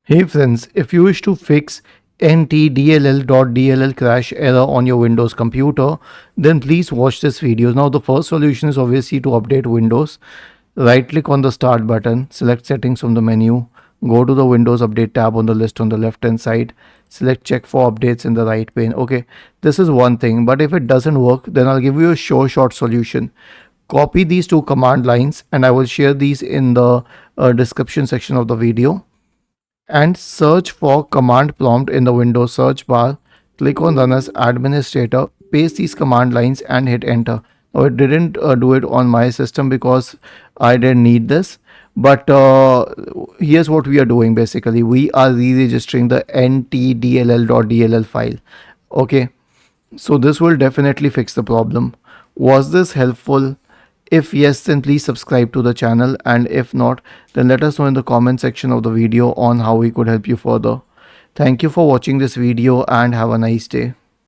Hey friends, if you wish to fix Ntdll.dll crash error on your Windows computer, then please watch this video. Now the first solution is obviously to update Windows. Right click on the start button, select settings from the menu, go to the Windows update tab on the list on the left hand side, select check for updates in the right pane. Okay, this is one thing, but if it doesn't work, then I'll give you a short solution. Copy these two command lines and I will share these in the description section of the video, and search for command prompt in the Windows search bar. Click on run as administrator, paste these command lines and hit enter. Now it didn't do it on my system because I didn't need this. But here's what we are doing basically. We are re-registering the ntdll.dll file. Okay, so this will definitely fix the problem. Was this helpful? If yes, then please subscribe to the channel, and if not, then let us know in the comment section of the video on how we could help you further. Thank you for watching this video and have a nice day.